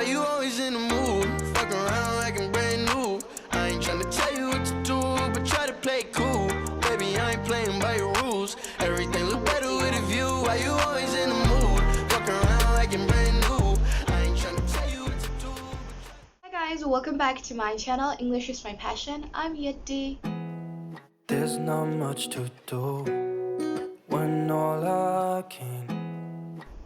Why you always in the mood? Fuck around like I'm brand new. I ain't tryna tell you what to do, but try to play it cool. Baby, I ain't playing by your rules. Everything look better with a view. Why you always in the mood? Fuck around like I'm brand new. I ain't tryna tell you what to do. Hi guys, welcome back to my channel. English is my passion. I'm Yeti. There's not much to do when all I can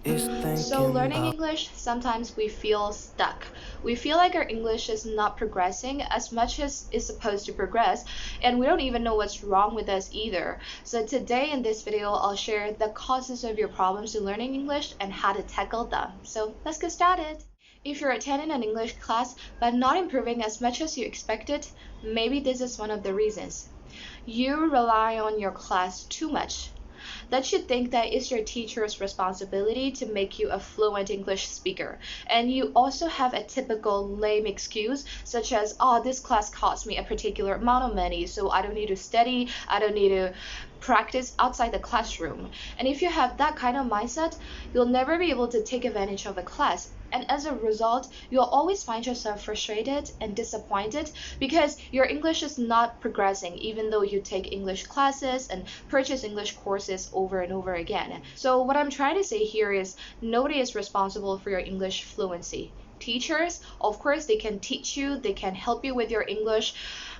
is thinking So learning about. English, sometimes we feel stuck. We feel like our English is not progressing as much as it's supposed to progress, and we don't even know what's wrong with us either. So today in this video, I'll share the causes of your problems in learning English and how to tackle them. So let's get started. If you're attending an English class but not improving as much as you expected, maybe this is one of the reasons. You rely on your class too much. That you think that it's your teacher's responsibility to make you a fluent English speaker. And you also have a typical lame excuse, such as, oh, this class cost me a particular amount of money, so I don't need to study, I don't need to practice outside the classroom. And if you have that kind of mindset, you'll never be able to take advantage of a class. And as a result, you'll always find yourself frustrated and disappointed because your English is not progressing, even though you take English classes and purchase English courses over and over again. So what I'm trying to say here is nobody is responsible for your English fluency. Teachers, of course, they can teach you, they can help you with your English,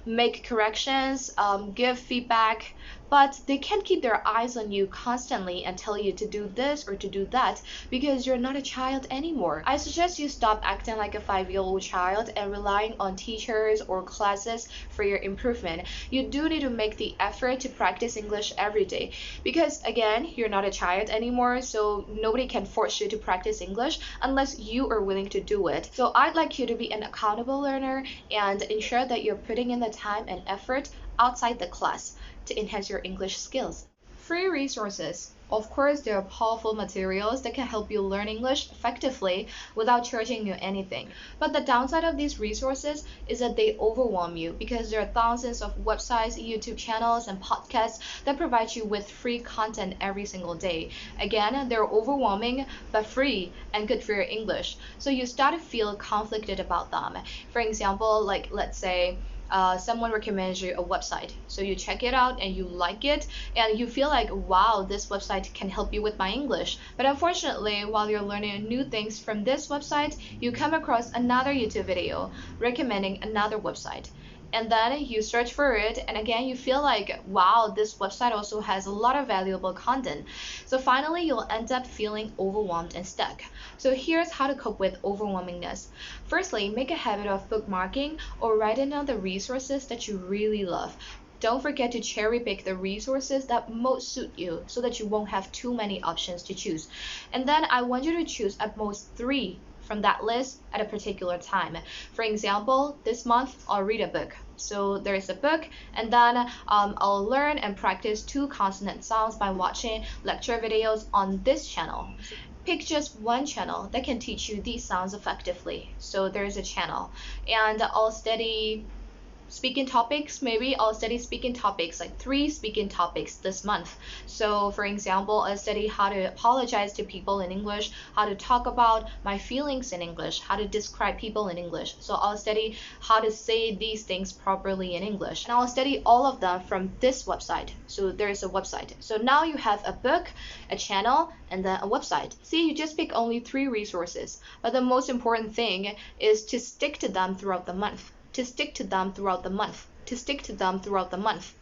make corrections, give feedback, but they can't keep their eyes on you constantly and tell you to do this or to do that because you're not a child anymore. I suggest you stop acting like a 5-year-old child and relying on teachers or classes for your improvement. You do need to make the effort to practice English every day because, again, you're not a child anymore, so nobody can force you to practice English unless you are willing to do it. So I'd like you to be an accountable learner and ensure that you're putting in the time and effort outside the class to enhance your English skills. Free resources. Of course, there are powerful materials that can help you learn English effectively without charging you anything. But the downside of these resources is that they overwhelm you because there are thousands of websites, YouTube channels, and podcasts that provide you with free content every single day. Again, they're overwhelming but free and good for your English. So you start to feel conflicted about them. For example, like let's say someone recommends you a website, so you check it out and you like it and you feel like, wow, this website can help you with my English. But unfortunately, while you're learning new things from this website, you come across another YouTube video recommending another website, and then you search for it and again you feel like, wow, this website also has a lot of valuable content. So finally you'll end up feeling overwhelmed and stuck. So here's how to cope with overwhelmingness. Firstly, make a habit of bookmarking or writing down the resources that you really love. Don't forget to cherry pick the resources that most suit you so that you won't have too many options to choose. And then I want you to choose at most 3 from that list at a particular time. For example, this month I'll read a book. So there's a book, and then I'll learn and practice 2 consonant sounds by watching lecture videos on this channel. Pick just one channel that can teach you these sounds effectively. So there's a channel, and I'll study speaking topics. Maybe I'll study speaking topics, like 3 speaking topics this month. So for example, I study how to apologize to people in English, how to talk about my feelings in English, how to describe people in English. So I'll study how to say these things properly in English, and I'll study all of them from this website. So there's a website. So now you have a book, a channel, and then a website. See, you just pick only 3 resources, but the most important thing is to stick to them throughout the month. To stick to them throughout the month. To stick to them throughout the month.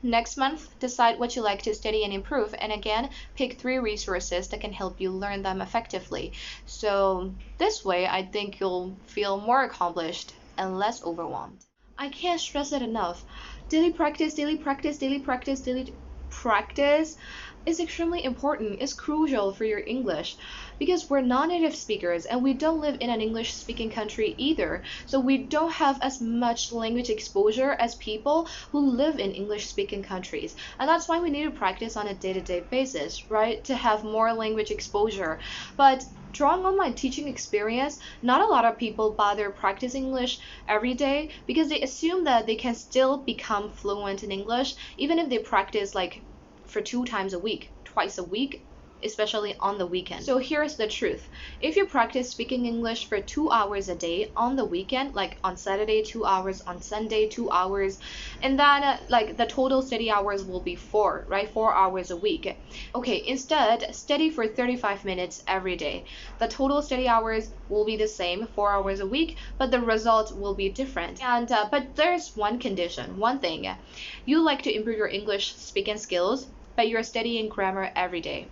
Next month, decide what you like to study and improve, and again, pick 3 resources that can help you learn them effectively. So this way, I think you'll feel more accomplished and less overwhelmed. I can't stress it enough. Daily practice, daily practice, daily practice, daily practice is extremely important. It's crucial for your English because we're non-native speakers and we don't live in an English speaking country either. So we don't have as much language exposure as people who live in English speaking countries. And that's why we need to practice on a day-to-day basis, right? To have more language exposure. But drawing on my teaching experience, not a lot of people bother practicing English every day because they assume that they can still become fluent in English even if they practice like for 2 times a week, twice a week, especially on the weekend. So here's the truth. If you practice speaking English for 2 hours a day on the weekend, like on Saturday 2 hours, on Sunday 2 hours, and then like the total study hours will be 4, right? 4 hours a week. Okay, instead study for 35 minutes every day. The total study hours will be the same, 4 hours a week, but the results will be different. And but there's one condition, one thing. You like to improve your English speaking skills, but you're studying grammar every day.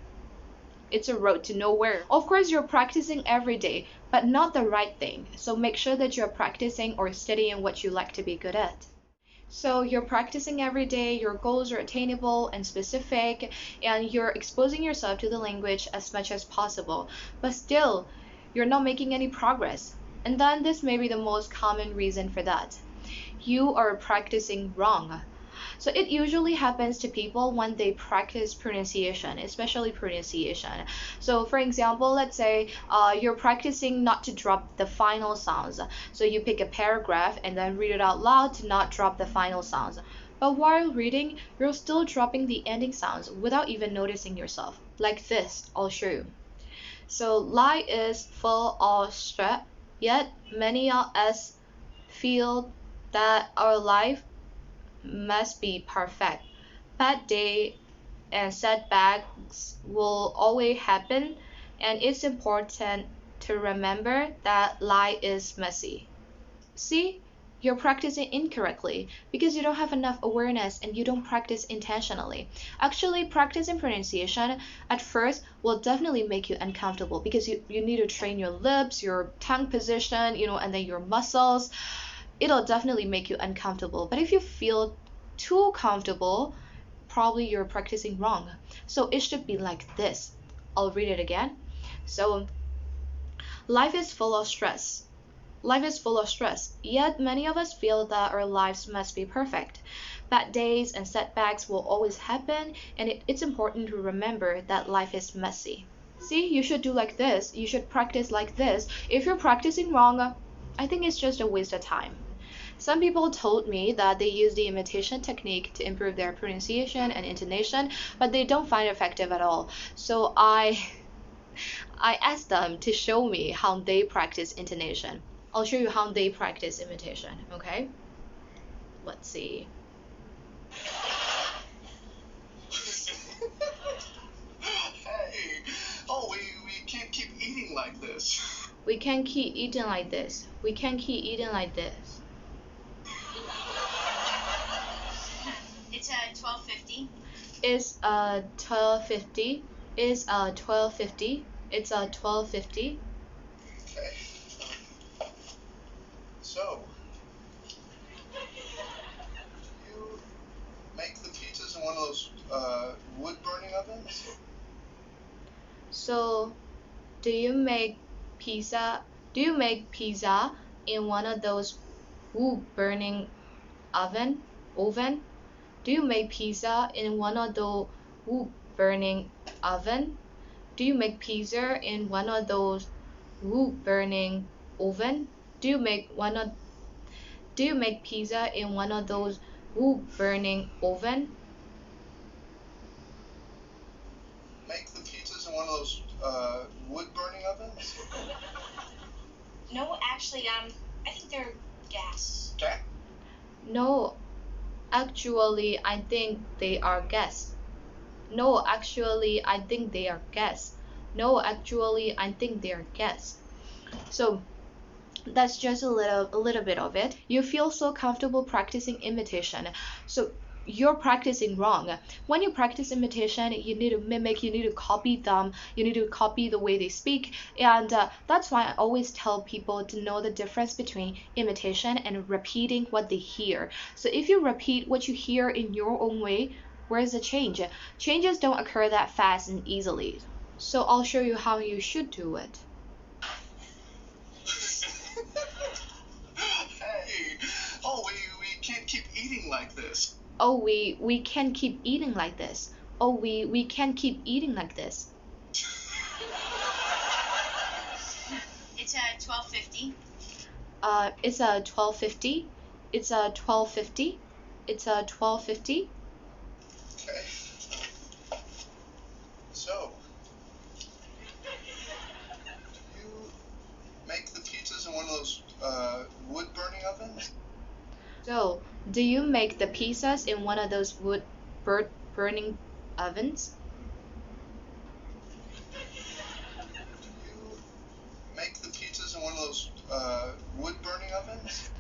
It's a road to nowhere. Of course, you're practicing every day, but not the right thing. So make sure that you're practicing or studying what you like to be good at. So you're practicing every day, your goals are attainable and specific, and you're exposing yourself to the language as much as possible. But still, you're not making any progress. And then this may be the most common reason for that. You are practicing wrong. So it usually happens to people when they practice pronunciation, especially pronunciation. So for example, let's say you're practicing not to drop the final sounds. So you pick a paragraph and then read it out loud to not drop the final sounds. But while reading, you're still dropping the ending sounds without even noticing yourself. Like this, I'll show you. So life is full of stress, yet many of us feel that our life must be perfect. Bad day and setbacks will always happen, and it's important to remember that life is messy. See, you're practicing incorrectly because you don't have enough awareness and you don't practice intentionally. Actually, practicing pronunciation at first will definitely make you uncomfortable because you need to train your lips, your tongue position, and then your muscles. It'll definitely make you uncomfortable. But if you feel too comfortable, probably you're practicing wrong. So it should be like this. I'll read it again. So, life is full of stress. Life is full of stress, yet many of us feel that our lives must be perfect. Bad days and setbacks will always happen, and it's important to remember that life is messy. See, you should do like this. You should practice like this. If you're practicing wrong, I think it's just a waste of time. Some people told me that they use the imitation technique to improve their pronunciation and intonation, but they don't find it effective at all. So I asked them to show me how they practice intonation. I'll show you how they practice imitation, okay? Let's see. Hey, oh, we can't keep eating like this. We can't keep eating like this. We can't keep eating like this. It's 12:50. It's 12:50. It's 12:50. It's 12:50. Okay. So, you make the pizzas in one of those wood-burning ovens? So, do you make pizza? Do you make pizza in one of those wood-burning oven? Do you make pizza in one of those wood-burning oven? Do you make pizza in one of those wood-burning oven? Do you make pizza in one of those wood-burning oven? Make the pizzas in one of those wood-burning ovens? No, actually, I think they're gas. Okay. No, actually, I think they are gas. No, actually, I think they are gas. No, actually, I think they are gas. So that's just a little bit of it. You feel so comfortable practicing imitation. So you're practicing wrong. When you practice imitation, you need to mimic, you need to copy them, you need to copy the way they speak, and that's why I always tell people to know the difference between imitation and repeating what they hear. So if you repeat what you hear in your own way, where's the change? Changes don't occur that fast and easily. So I'll show you how you should do it. Hey, oh, we can't keep eating like this. Oh, we can't keep eating like this. Oh, we can't keep eating like this. It's 12:50. It's 12:50. It's 12:50. It's 12:50. Okay. So, in one of those wood burning ovens? So, do you make the pizzas in one of those wood burning ovens? Do you make the pizzas in one of those wood burning ovens?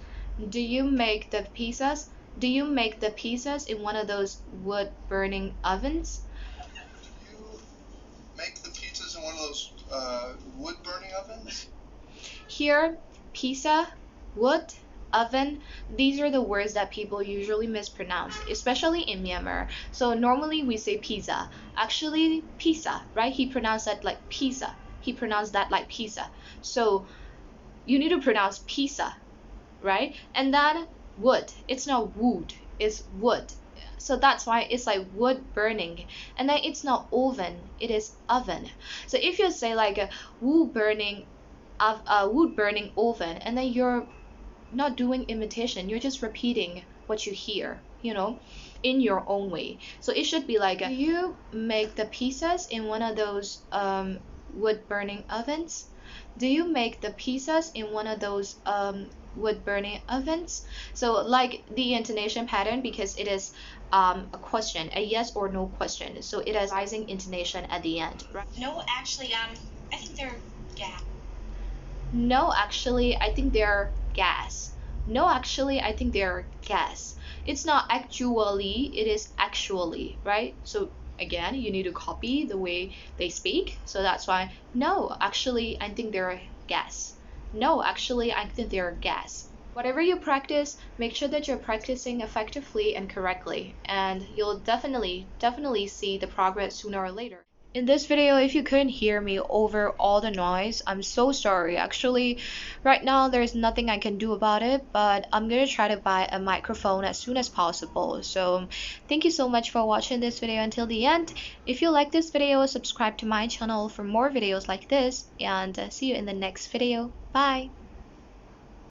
Do you make the pizzas? Do you make the pizzas in one of those wood burning ovens? Do you make the pizzas in one of those wood burning ovens? Here, pizza, wood, oven, these are the words that people usually mispronounce, especially in Myanmar. So normally we say pizza. Actually, pizza, right? He pronounced that like pizza. He pronounced that like pizza. So you need to pronounce pizza, right? And then wood. It's not wood, it's wood. So that's why it's like wood burning. And then it's not oven, it is oven. So if you say like a wood burning oven, and then you're not doing imitation, you're just repeating what you hear, in your own way. So it should be like, do you make the pizzas in one of those wood burning ovens? Do you make the pizzas in one of those wood burning ovens? So like the intonation pattern, because it is a question, a yes or no question, so it has rising intonation at the end, right? No, actually, I think they're gas. No, actually, I think they're gas. No, actually, I think they're gas. It's not actually, it is actually, right? So again, you need to copy the way they speak. So that's why, no, actually, I think they're gas. No, actually, I think they're gas. Whatever you practice, make sure that you're practicing effectively and correctly, and you'll definitely see the progress sooner or later. In this video, if you couldn't hear me over all the noise, I'm so sorry. Actually, right now there's nothing I can do about it, but I'm gonna try to buy a microphone as soon as possible. So thank you so much for watching this video until the end. If you like this video, subscribe to my channel for more videos like this, and see you in the next video. Bye!